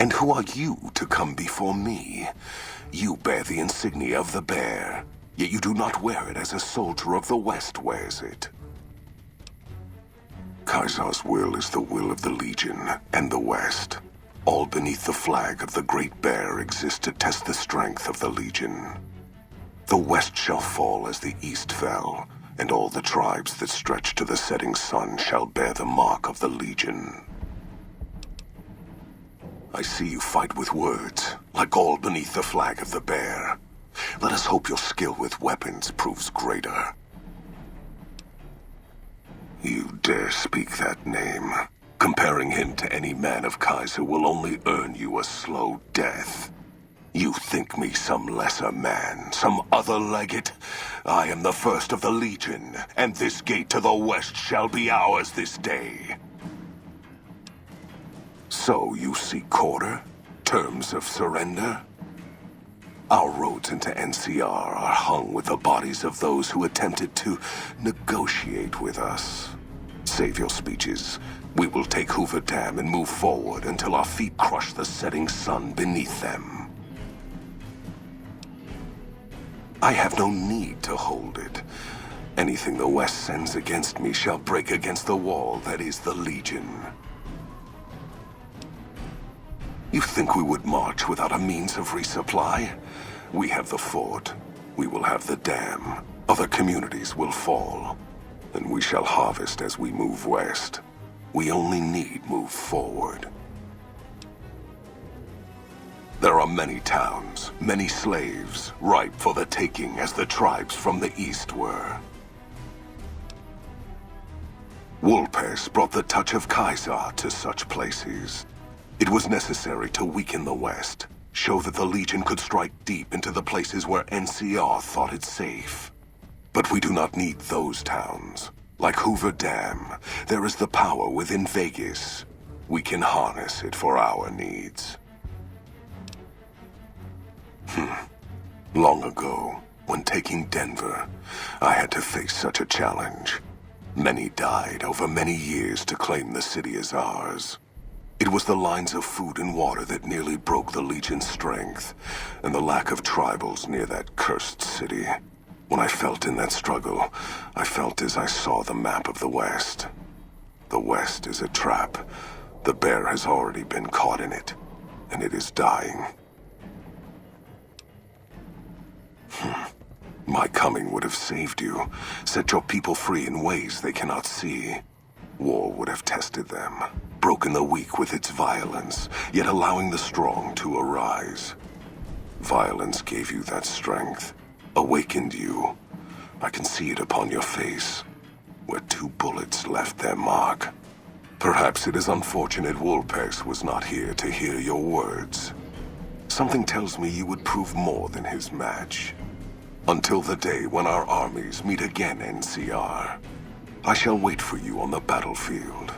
And who are you to come before me? You bear the insignia of the bear, yet you do not wear it as a soldier of the West wears it. Caesar's will is the will of the Legion and the West. All beneath the flag of the Great Bear exist to test the strength of the Legion. The West shall fall as the East fell, and all the tribes that stretch to the setting sun shall bear the mark of the Legion. I see you fight with words, like all beneath the flag of the bear. Let us hope your skill with weapons proves greater. You dare speak that name. Comparing him to any man of Kaiser will only earn you a slow death. You think me some lesser man, some other legate? I am the first of the Legion, and this gate to the West shall be ours this day. So you seek quarter? Terms of surrender? Our roads into NCR are hung with the bodies of those who attempted to negotiate with us. Save your speeches. We will take Hoover Dam and move forward until our feet crush the setting sun beneath them. I have no need to hold it. Anything the West sends against me shall break against the wall that is the Legion. You think we would march without a means of resupply? We have the fort. We will have the dam. Other communities will fall. And we shall harvest as we move west. We only need move forward. There are many towns, many slaves, ripe for the taking as the tribes from the east were. Woolpes brought the touch of Kaiser to such places. It was necessary to weaken the West, show that the Legion could strike deep into the places where NCR thought it safe. But we do not need those towns. Like Hoover Dam, there is the power within Vegas. We can harness it for our needs. Long ago, when taking Denver, I had to face such a challenge. Many died over many years to claim the city as ours. It was the lines of food and water that nearly broke the Legion's strength, and the lack of tribals near that cursed city. When I felt in that struggle, I felt as I saw the map of the West. The West is a trap. The bear has already been caught in it, and it is dying. My coming would have saved you, set your people free in ways they cannot see. War would have tested them, broken the weak with its violence, yet allowing the strong to arise. Violence gave you that strength, awakened you. I can see it upon your face, where 2 bullets left their mark. Perhaps it is unfortunate Woolpes was not here to hear your words. Something tells me you would prove more than his match. Until the day when our armies meet again, NCR. I shall wait for you on the battlefield.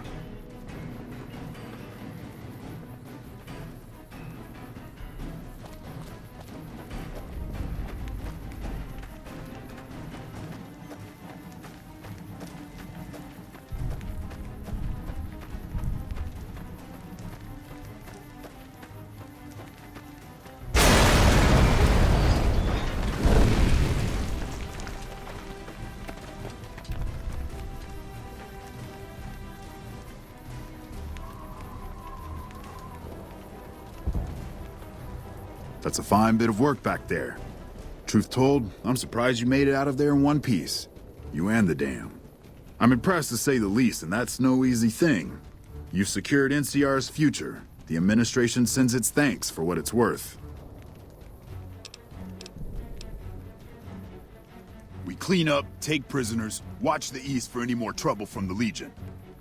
That's a fine bit of work back there. Truth told, I'm surprised you made it out of there in one piece. You and the dam. I'm impressed to say the least, and that's no easy thing. You've secured NCR's future. The administration sends its thanks for what it's worth. We clean up, take prisoners, watch the east for any more trouble from the Legion.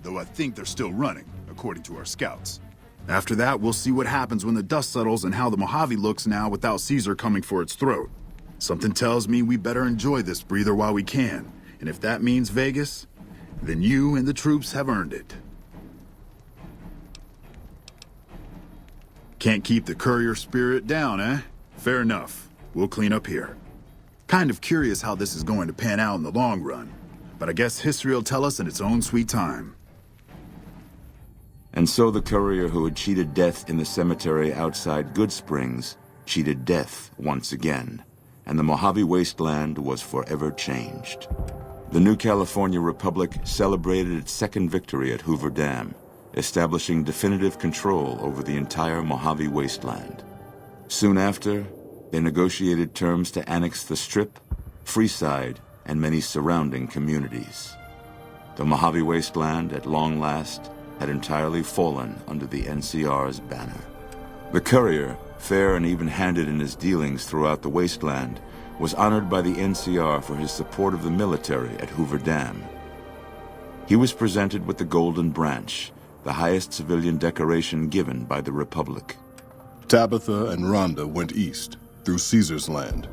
Though I think they're still running, according to our scouts. After that, we'll see what happens when the dust settles and how the Mojave looks now without Caesar coming for its throat. Something tells me we better enjoy this breather while we can. And if that means Vegas, then you and the troops have earned it. Can't keep the courier spirit down, eh? Fair enough. We'll clean up here. Kind of curious how this is going to pan out in the long run. But I guess history will tell us in its own sweet time. And so the courier who had cheated death in the cemetery outside Good Springs cheated death once again, and the Mojave Wasteland was forever changed. The new California Republic celebrated its second victory at Hoover Dam, establishing definitive control over the entire Mojave Wasteland. Soon after, they negotiated terms to annex the Strip, Freeside, and many surrounding communities. The Mojave Wasteland, at long last, had entirely fallen under the NCR's banner. The courier, fair and even-handed in his dealings throughout the wasteland, was honored by the NCR for his support of the military at Hoover Dam. He was presented with the Golden Branch, the highest civilian decoration given by the Republic. Tabitha and Rhonda went east, through Caesar's land.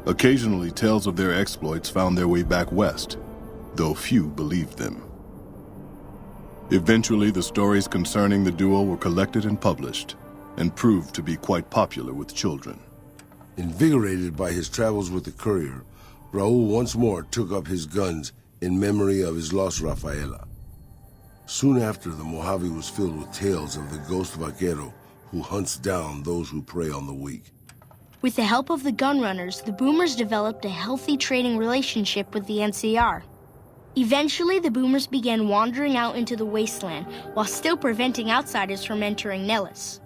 Occasionally, tales of their exploits found their way back west, though few believed them. Eventually, the stories concerning the duo were collected and published, and proved to be quite popular with children. Invigorated by his travels with the courier, Raul once more took up his guns in memory of his lost Rafaela. Soon after, the Mojave was filled with tales of the ghost vaquero who hunts down those who prey on the weak. With the help of the gunrunners, the Boomers developed a healthy trading relationship with the NCR. Eventually, the Boomers began wandering out into the wasteland while still preventing outsiders from entering Nellis.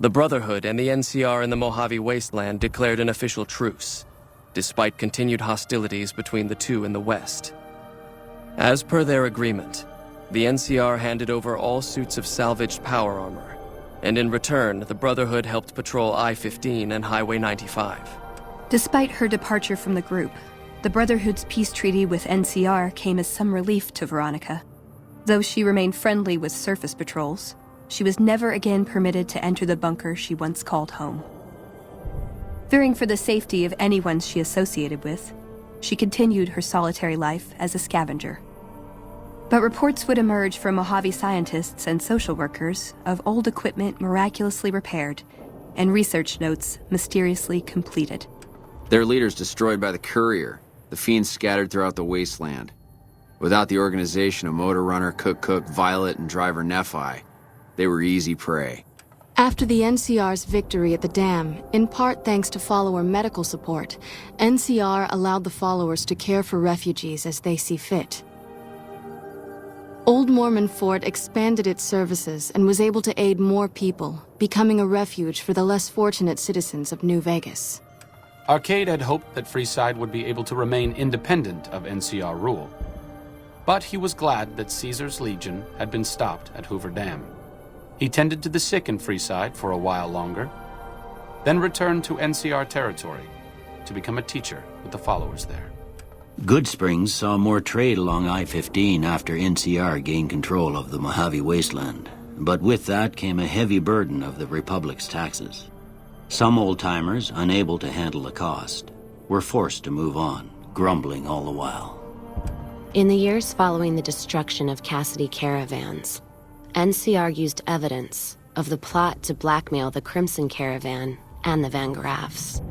The Brotherhood and the NCR in the Mojave Wasteland declared an official truce, despite continued hostilities between the two in the west. As per their agreement, the NCR handed over all suits of salvaged power armor, and in return, the Brotherhood helped patrol I-15 and Highway 95. Despite her departure from the group, the Brotherhood's peace treaty with NCR came as some relief to Veronica. Though she remained friendly with surface patrols, she was never again permitted to enter the bunker she once called home. Fearing for the safety of anyone she associated with, she continued her solitary life as a scavenger. But reports would emerge from Mojave scientists and social workers of old equipment miraculously repaired and research notes mysteriously completed. Their leaders destroyed by the courier, the fiends scattered throughout the wasteland. Without the organization of Motor Runner, Cook, Violet, and driver Nephi, they were easy prey. After the NCR's victory at the dam, in part thanks to follower medical support, NCR allowed the followers to care for refugees as they see fit. Old Mormon Fort expanded its services and was able to aid more people, becoming a refuge for the less fortunate citizens of New Vegas. Arcade had hoped that Freeside would be able to remain independent of NCR rule. But he was glad that Caesar's Legion had been stopped at Hoover Dam. He tended to the sick in Freeside for a while longer, then returned to NCR territory to become a teacher with the followers there. Good Springs saw more trade along I-15 after NCR gained control of the Mojave Wasteland, but with that came a heavy burden of the Republic's taxes. Some old-timers, unable to handle the cost, were forced to move on, grumbling all the while. In the years following the destruction of Cassidy caravans, NCR used evidence of the plot to blackmail the Crimson Caravan and the Van Graffs.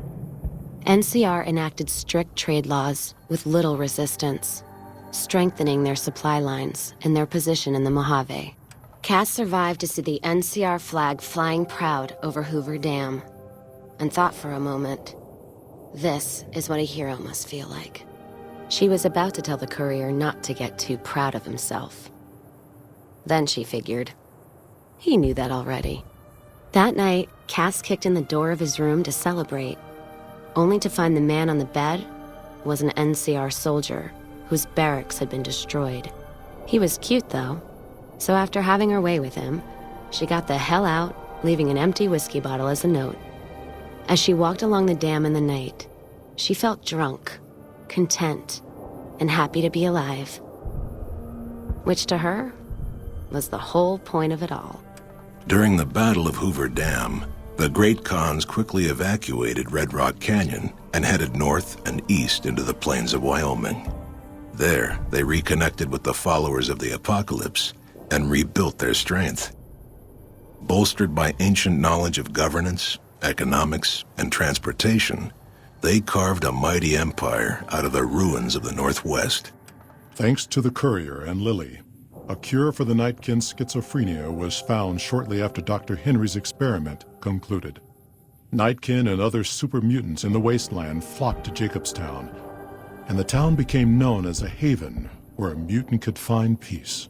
NCR enacted strict trade laws with little resistance, strengthening their supply lines and their position in the Mojave. Cass survived to see the NCR flag flying proud over Hoover Dam, and thought for a moment, this is what a hero must feel like. She was about to tell the courier not to get too proud of himself. Then she figured, he knew that already. That night, Cass kicked in the door of his room to celebrate, only to find the man on the bed was an NCR soldier whose barracks had been destroyed. He was cute, though, so after having her way with him, she got the hell out, leaving an empty whiskey bottle as a note. As she walked along the dam in the night, she felt drunk, content, and happy to be alive. Which to her was the whole point of it all. During the Battle of Hoover Dam, the Great Khans quickly evacuated Red Rock Canyon and headed north and east into the plains of Wyoming. There, they reconnected with the followers of the Apocalypse and rebuilt their strength. Bolstered by ancient knowledge of governance, economics, and transportation, they carved a mighty empire out of the ruins of the Northwest. Thanks to the courier and Lily, A cure for the Nightkin's schizophrenia was found shortly after Dr. Henry's experiment concluded. Nightkin and other super mutants in the wasteland flocked to Jacobstown, and the town became known as a haven where a mutant could find peace.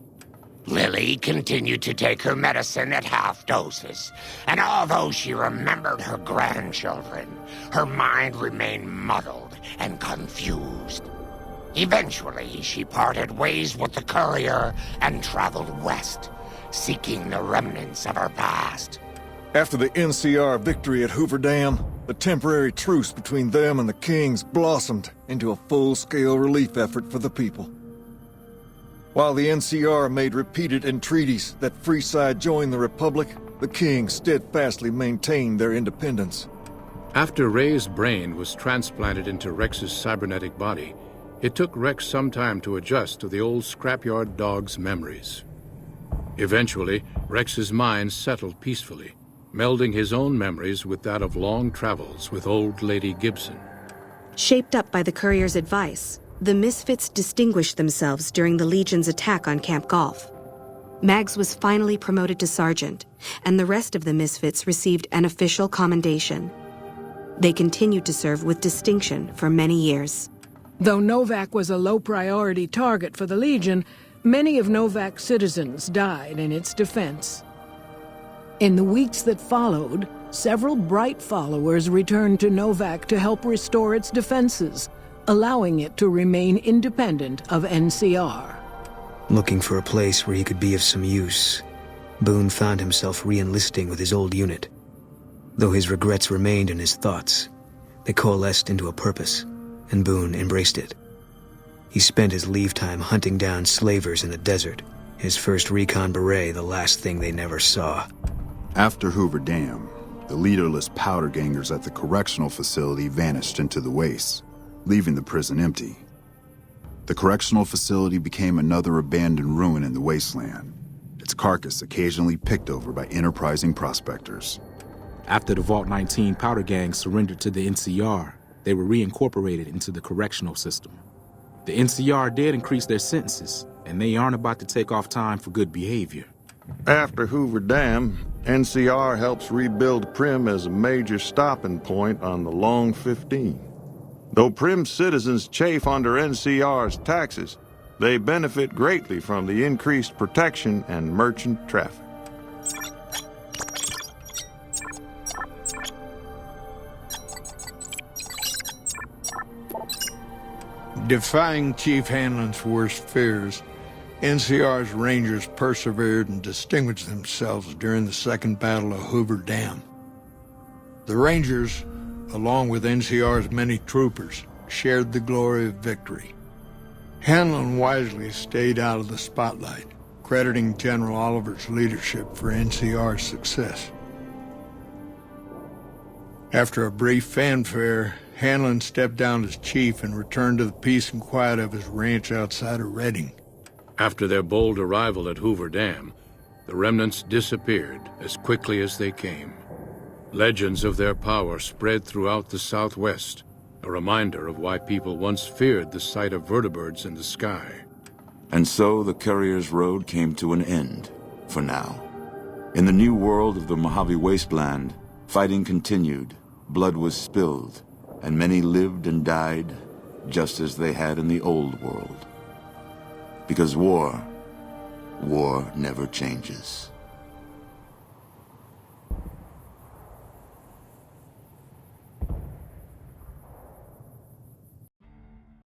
Lily continued to take her medicine at half doses, and although she remembered her grandchildren, her mind remained muddled and confused. Eventually, she parted ways with the courier and traveled west, seeking the remnants of her past. After the NCR victory at Hoover Dam, the temporary truce between them and the Kings blossomed into a full-scale relief effort for the people. While the NCR made repeated entreaties that Freeside join the Republic, the Kings steadfastly maintained their independence. After Ray's brain was transplanted into Rex's cybernetic body, it took Rex some time to adjust to the old scrapyard dog's memories. Eventually, Rex's mind settled peacefully, melding his own memories with that of long travels with old Lady Gibson. Shaped up by the courier's advice, the Misfits distinguished themselves during the Legion's attack on Camp Golf. Mags was finally promoted to sergeant, and the rest of the Misfits received an official commendation. They continued to serve with distinction for many years. Though Novak was a low-priority target for the Legion, many of Novak's citizens died in its defense. In the weeks that followed, several bright followers returned to Novak to help restore its defenses, allowing it to remain independent of NCR. Looking for a place where he could be of some use, Boone found himself re-enlisting with his old unit. Though his regrets remained in his thoughts, they coalesced into a purpose, and Boone embraced it. He spent his leave time hunting down slavers in the desert, his first recon beret the last thing they never saw. After Hoover Dam, the leaderless powder gangers at the correctional facility vanished into the wastes, leaving the prison empty. The correctional facility became another abandoned ruin in the wasteland, its carcass occasionally picked over by enterprising prospectors. After the Vault 19 powder gang surrendered to the NCR, they were reincorporated into the correctional system. The NCR did increase their sentences, and they aren't about to take off time for good behavior. After Hoover Dam, NCR helps rebuild Prim as a major stopping point on the Long 15. Though Prim citizens chafe under NCR's taxes, they benefit greatly from the increased protection and merchant traffic. Defying Chief Hanlon's worst fears, NCR's Rangers persevered and distinguished themselves during the Second Battle of Hoover Dam. The Rangers, along with NCR's many troopers, shared the glory of victory. Hanlon wisely stayed out of the spotlight, crediting General Oliver's leadership for NCR's success. After a brief fanfare, Hanlon stepped down as chief and returned to the peace and quiet of his ranch outside of Reading. After their bold arrival at Hoover Dam, the remnants disappeared as quickly as they came. Legends of their power spread throughout the Southwest, a reminder of why people once feared the sight of vertibirds in the sky. And so the Courier's Road came to an end, for now. In the new world of the Mojave Wasteland, fighting continued, blood was spilled, and many lived and died just as they had in the old world. Because war never changes.